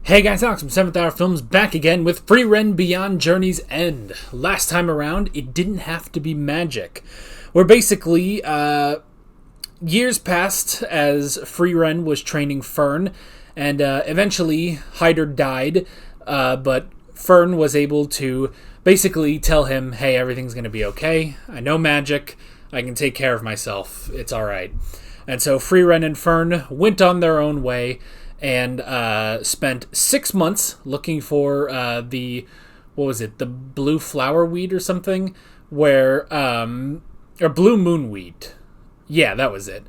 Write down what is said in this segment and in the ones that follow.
Hey guys, Alex from 7th Hour Films back again with Frieren Beyond Journey's End. Last time around, it didn't have to be magic. Where basically, years passed as Frieren was training Fern, and eventually Hyder died, but Fern was able to basically tell him, hey, everything's going to be okay. I know magic. I can take care of myself. It's alright. And so Frieren and Fern went on their own way, and spent 6 months looking for the blue flower weed or something, or blue moonweed. Yeah, that was it.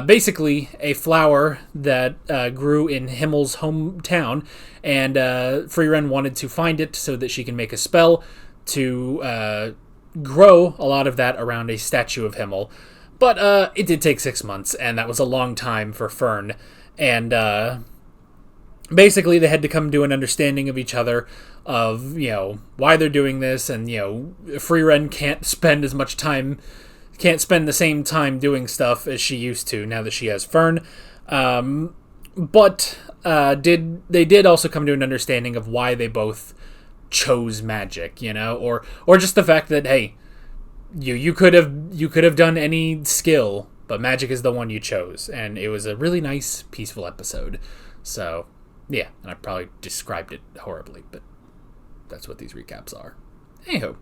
Basically, a flower that grew in Himmel's hometown, and Frieren wanted to find it so that she can make a spell to grow a lot of that around a statue of Himmel. But it did take 6 months, and that was a long time for Fern. And basically they had to come to an understanding of each other of, why they're doing this. And, Frieren can't spend the same time doing stuff as she used to now that she has Fern. But they did also come to an understanding of why they both chose magic, or just the fact that, hey, you could have done any skill, but magic is the one you chose. And it was a really nice, peaceful episode. So, yeah, and I probably described it horribly, but that's what these recaps are. Anywho.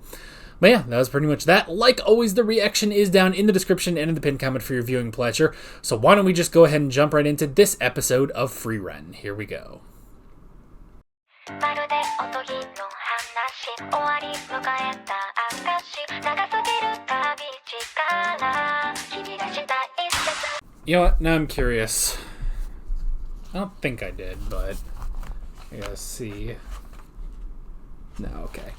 But yeah, that was pretty much that. Like always, the reaction is down in the description and in the pinned comment for your viewing pleasure. So why don't we just go ahead and jump right into this episode of Frieren. Here we go. You know what? Now I'm curious. I don't think I did, but I gotta see. No, okay.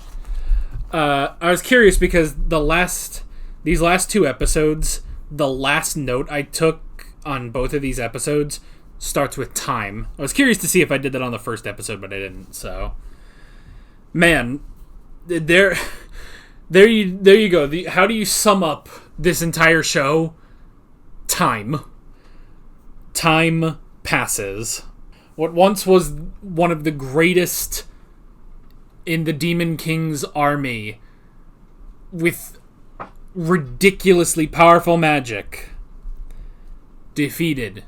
I was curious because these last two episodes, the last note I took on both of these episodes starts with time. I was curious to see if I did that on the first episode, but I didn't. So, man, there you go. How do you sum up this entire show? Time passes. What once was one of the greatest in the Demon King's army with ridiculously powerful magic defeated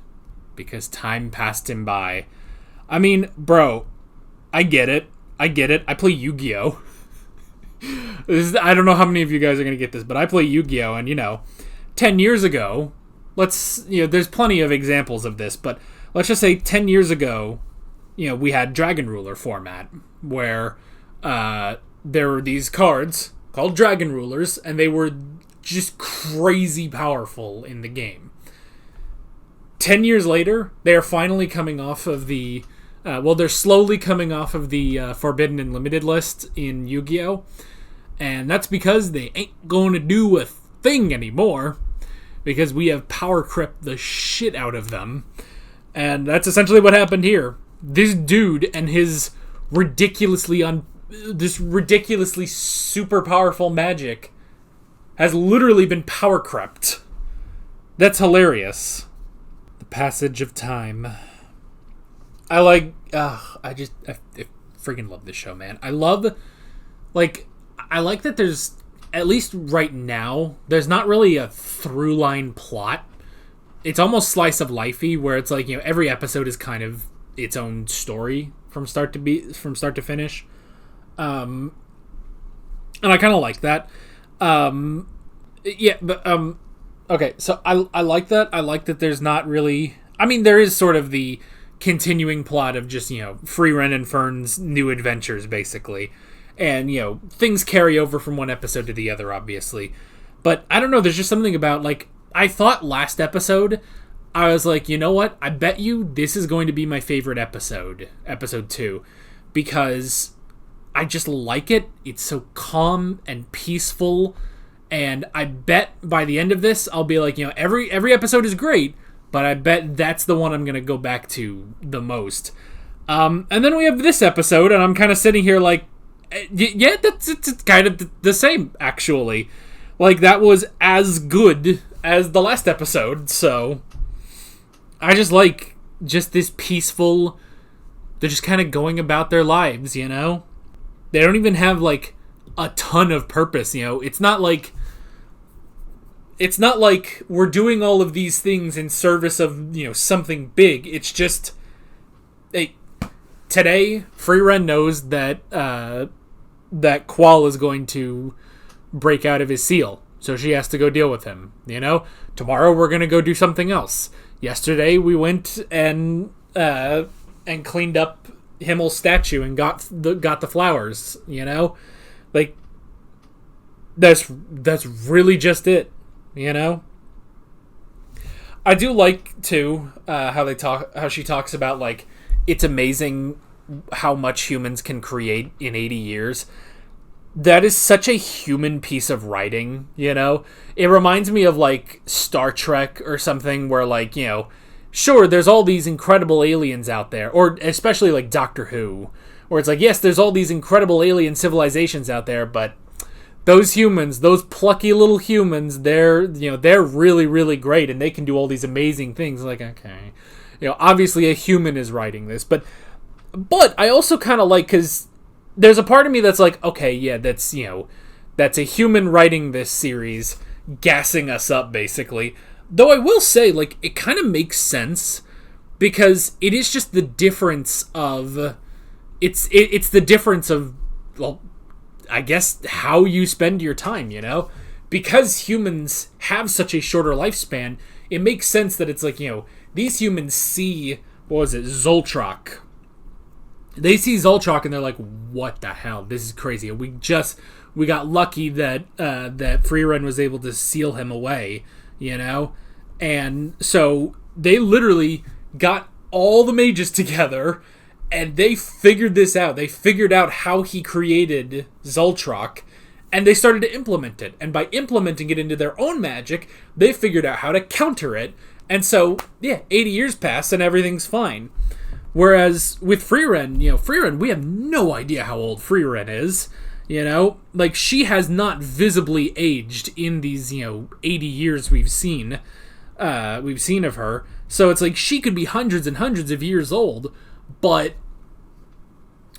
because time passed him by. I mean, bro, I get it. I play Yu-Gi-Oh! I don't know how many of you guys are going to get this, but I play Yu-Gi-Oh! And, 10 years ago, there's plenty of examples of this, but let's just say 10 years ago, we had Dragon Ruler format, where there were these cards called Dragon Rulers, and they were just crazy powerful in the game. 10 years later, they are finally coming off of the... they're slowly coming off of the Forbidden and Limited list in Yu-Gi-Oh! And that's because they ain't going to do a thing anymore, because we have power crept the shit out of them. And that's essentially what happened here. This dude and his ridiculously super powerful magic has literally been power crept. That's hilarious. The passage of time. I freaking love this show, man. I like that there's, at least right now, there's not really a through line plot. It's almost slice of lifey, where it's like, every episode is kind of its own story from start to finish. And I kind of like that. Okay, so I like that. I like that there's not really... I mean, there is sort of the continuing plot of just, Frieren and Fern's new adventures, basically. And, things carry over from one episode to the other, obviously. But, I don't know, there's just something about, I thought last episode, I was like, you know what? I bet you this is going to be my favorite episode, episode 2. Because I just like it. It's so calm and peaceful. And I bet by the end of this, I'll be like, every episode is great, but I bet that's the one I'm going to go back to the most. And then we have this episode, and I'm kind of sitting here like, yeah, it's kind of the same, actually. That was as good as the last episode, so I just like this peaceful, They're just kind of going about their lives, you know? They don't even have, like, a ton of purpose, you know? It's not like we're doing all of these things in service of, you know, something big. It's just, hey, today, Frieren knows that, that Qual is going to break out of his seal. So she has to go deal with him, you know? Tomorrow we're going to go do something else. Yesterday we went and cleaned up Himmel's statue and got the flowers, you know? Like, that's really just it, you know? I do like, too, how she talks about, like, it's amazing how much humans can create in 80 years. That is such a human piece of writing, you know? It reminds me of, like, Star Trek or something where, like, you know, sure, there's all these incredible aliens out there, or especially, like, Doctor Who, where it's like, yes, there's all these incredible alien civilizations out there, but those humans, those plucky little humans, they're really, really great, and they can do all these amazing things. Like, okay. You know, obviously a human is writing this, but I also kind of like, because there's a part of me that's like, okay, yeah, that's a human writing this series, gassing us up, basically. Though I will say, like, it kind of makes sense, because it is just the difference of, it's the difference of, well, I guess, how you spend your time, you know? Because humans have such a shorter lifespan, it makes sense that it's like, you know, these humans see, Zoltroc. They see Zoltroc and they're like, what the hell? This is crazy. We got lucky that Frieren was able to seal him away, you know? And so they literally got all the mages together and they figured this out. They figured out how he created Zoltroc, and they started to implement it. And by implementing it into their own magic, they figured out how to counter it. And so, yeah, 80 years pass and everything's fine. Whereas with Frieren, you know, we have no idea how old Frieren is. You know, like, she has not visibly aged in these, you know, 80 years we've seen of her. So it's like she could be hundreds and hundreds of years old, but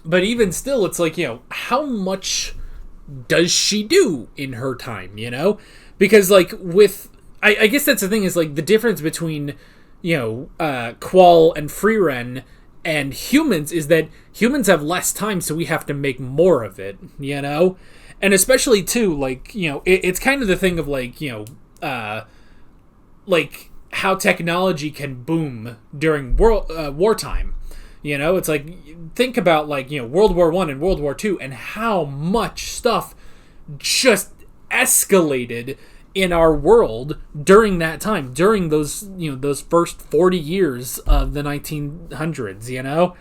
even still, it's like, you know, how much does she do in her time, you know? Because, like, with, I guess that's the thing, is, like, the difference between, you know, Qual and Frieren and humans is that humans have less time, so we have to make more of it, you know? And especially, too, like, you know, it's kind of the thing of, like, you know, like, how technology can boom during wartime. You know, it's like, think about, like, you know, World War I and World War II and how much stuff just escalated in our world during that time, during those, you know, those first 40 years of the 1900s, you know?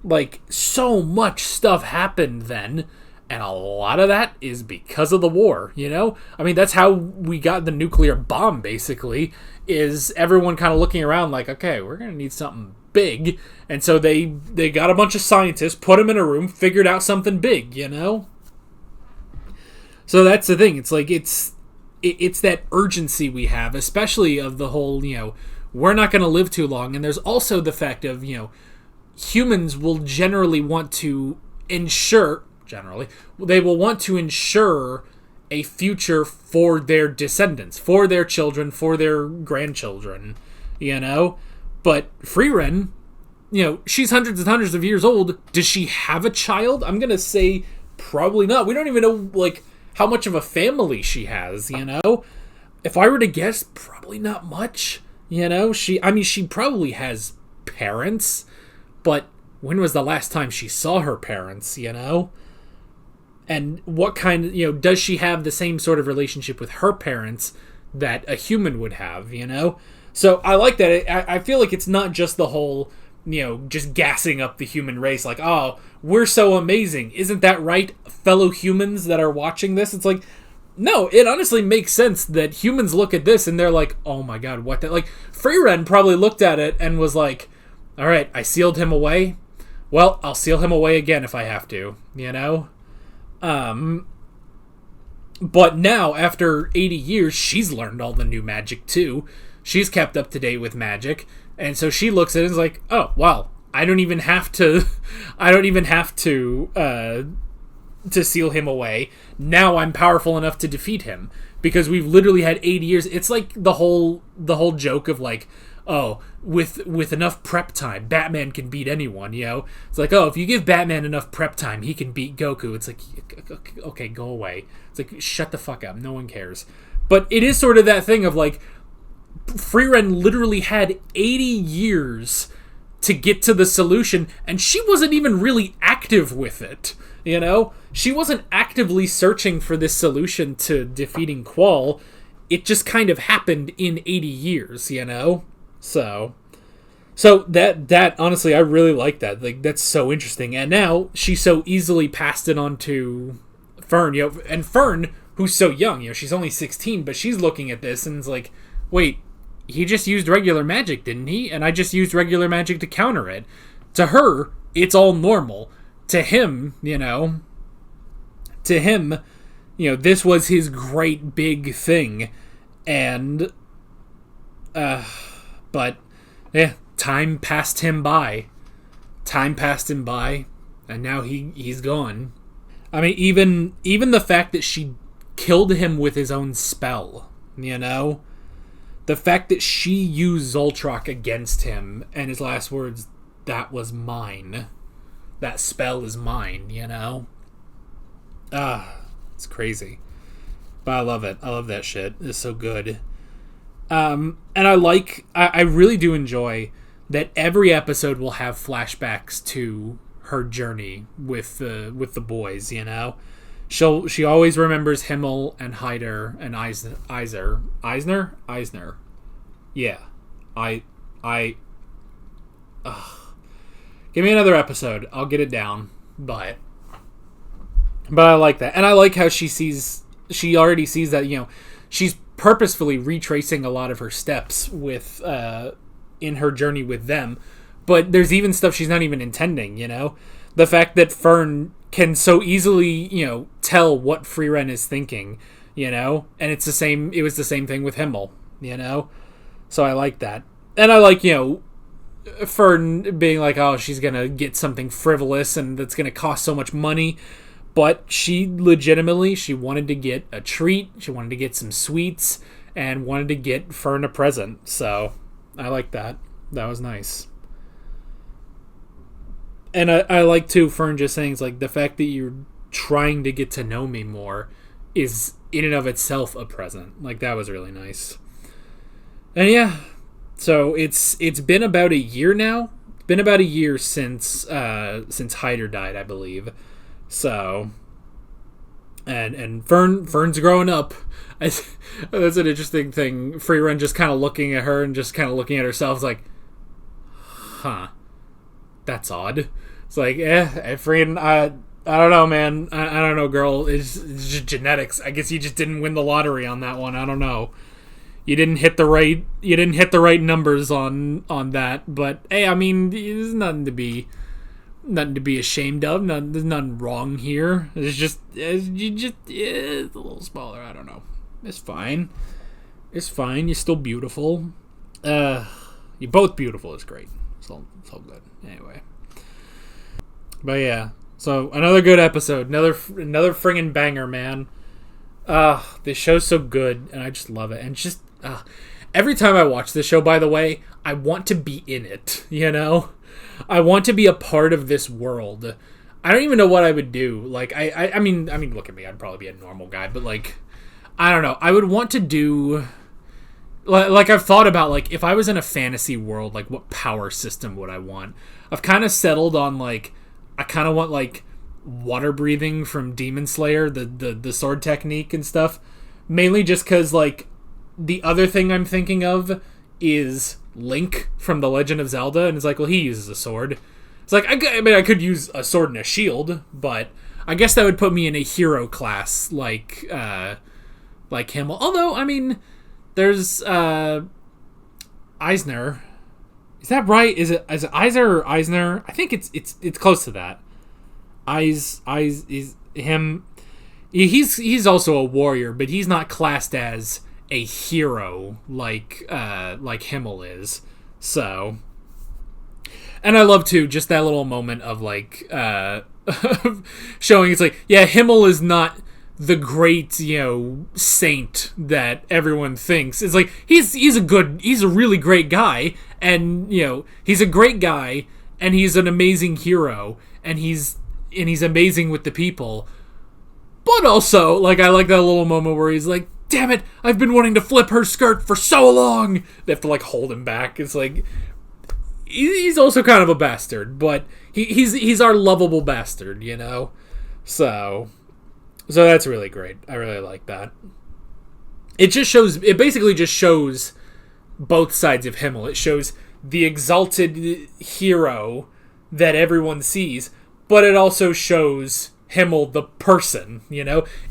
Like, so much stuff happened then, and a lot of that is because of the war, you know? I mean, that's how we got the nuclear bomb, basically, is everyone kind of looking around like, okay, we're going to need something big. And so they got a bunch of scientists, put them in a room, figured out something big, you know? So that's the thing. It's like, it's that urgency we have, especially of the whole, you know, we're not going to live too long. And there's also the fact of, you know, humans will generally want to ensure a future for their descendants, for their children, for their grandchildren, you know? But Frieren, you know, she's hundreds and hundreds of years old. Does she have a child? I'm going to say probably not. We don't even know, like, how much of a family she has, you know? If I were to guess, probably not much, you know? She probably has parents, but when was the last time she saw her parents, you know? And what kind, you know, does she have the same sort of relationship with her parents that a human would have, you know? So I like that. I feel like it's not just the whole, you know, just gassing up the human race, like, oh, we're so amazing. Isn't that right, fellow humans that are watching this? It's like, no, it honestly makes sense that humans look at this and they're like, oh my god, what the... Like, Frieren probably looked at it and was like, all right, I sealed him away. Well, I'll seal him away again if I have to, you know? But now, after 80 years, she's learned all the new magic too. She's kept up to date with magic. And so she looks at it and is like, oh, well, I don't even have to I don't even have to seal him away. Now I'm powerful enough to defeat him because we've literally had 80 years. It's like the whole joke of like, oh, with enough prep time, Batman can beat anyone, you know? It's like, oh, if you give Batman enough prep time, he can beat Goku. It's like, okay, go away. It's like, shut the fuck up. No one cares. But it is sort of that thing of like, Frieren literally had 80 years to get to the solution, and she wasn't even really active with it, you know? She wasn't actively searching for this solution to defeating Quall. It just kind of happened in 80 years, you know? So that honestly, I really like that. Like, that's so interesting. And now she so easily passed it on to Fern, you know, and Fern, who's so young, you know, she's only 16, but she's looking at this and is like, wait, he just used regular magic, didn't he? And I just used regular magic to counter it. To her, it's all normal. To him, you know, this was his great big thing. And, but, yeah, time passed him by. And now he's gone. I mean, even the fact that she killed him with his own spell, you know? The fact that she used Zoltroc against him, and his last words, that was mine. That spell is mine, you know? It's crazy. But I love it. I love that shit. It's so good. And I really do enjoy that every episode will have flashbacks to her journey with the boys, you know? She always remembers Himmel and Hyder and Eisner. Yeah. Give me another episode. I'll get it down. But I like that. And I like how she already sees that, you know, she's purposefully retracing a lot of her steps with in her journey with them. But there's even stuff she's not even intending, you know? The fact that Fern can so easily, you know, tell what Frieren is thinking, you know? And it was the same thing with Himmel, you know? So I like that. And I like, you know, Fern being like, oh, she's gonna get something frivolous and that's gonna cost so much money. But she wanted to get a treat, she wanted to get some sweets, and wanted to get Fern a present. So I like that. That was nice. And I like, too, Fern just saying, it's like, the fact that you're trying to get to know me more is, in and of itself, a present. Like, that was really nice. And, yeah, so it's been about a year now. It's been about a year since Hyder died, I believe. So, and Fern's growing up. That's an interesting thing. Frieren just kind of looking at her and just kind of looking at herself, like, huh, that's odd. It's like, Frieren, I don't know, man. I don't know, girl. It's just genetics. I guess you just didn't win the lottery on that one. I don't know. You didn't hit the right numbers on that. But hey, I mean, there's nothing to be ashamed of. There's nothing wrong here. It's just it's a little smaller. I don't know. It's fine. You're still beautiful. You're both beautiful. It's great. It's all good. Anyway. But yeah, so another good episode, another friggin' banger, man. This show's so good, and I just love it. And just every time I watch this show, by the way, I want to be in it. You know, I want to be a part of this world. I don't even know what I would do. Like, I mean, look at me. I'd probably be a normal guy, but like, I don't know. I would want to do. Like, I've thought about, like, if I was in a fantasy world, like, what power system would I want? I've kind of settled on, like, I kind of want, like, water breathing from Demon Slayer, the sword technique and stuff. Mainly just because, like, the other thing I'm thinking of is Link from The Legend of Zelda, and it's like, well, he uses a sword. It's like, I could use a sword and a shield, but I guess that would put me in a hero class, like him. Although, I mean, there's Eisner. Is that right? Is it Eisner or Eisner? I think it's close to that. Is him. He's also a warrior, but he's not classed as a hero like Himmel is. So, And I love, too, just that little moment of, like, showing it's like, yeah, Himmel is not the great, saint that everyone thinks. It's like, he's a really great guy, and, he's a great guy, and he's an amazing hero, and he's amazing with the people. But also, like, I like that little moment where he's like, damn it, I've been wanting to flip her skirt for so long. They have to, like, hold him back. It's like, he's also kind of a bastard, but he's our lovable bastard, So that's really great. I really like that. It basically just shows both sides of Himmel. It shows the exalted hero that everyone sees, but it also shows Himmel the person,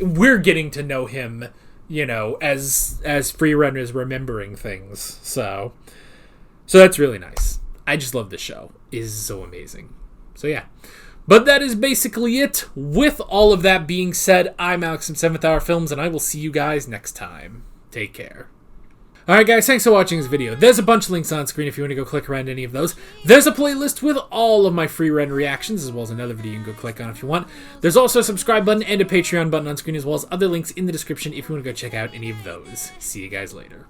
We're getting to know him, as Frieren is remembering things. So that's really nice. I just love this show. It is so amazing. So yeah. But that is basically it. With all of that being said, I'm Alex from 7th Hour Films, and I will see you guys next time. Take care. Alright guys, thanks for watching this video. There's a bunch of links on screen if you want to go click around any of those. There's a playlist with all of my Frieren reactions, as well as another video you can go click on if you want. There's also a subscribe button and a Patreon button on screen, as well as other links in the description if you want to go check out any of those. See you guys later.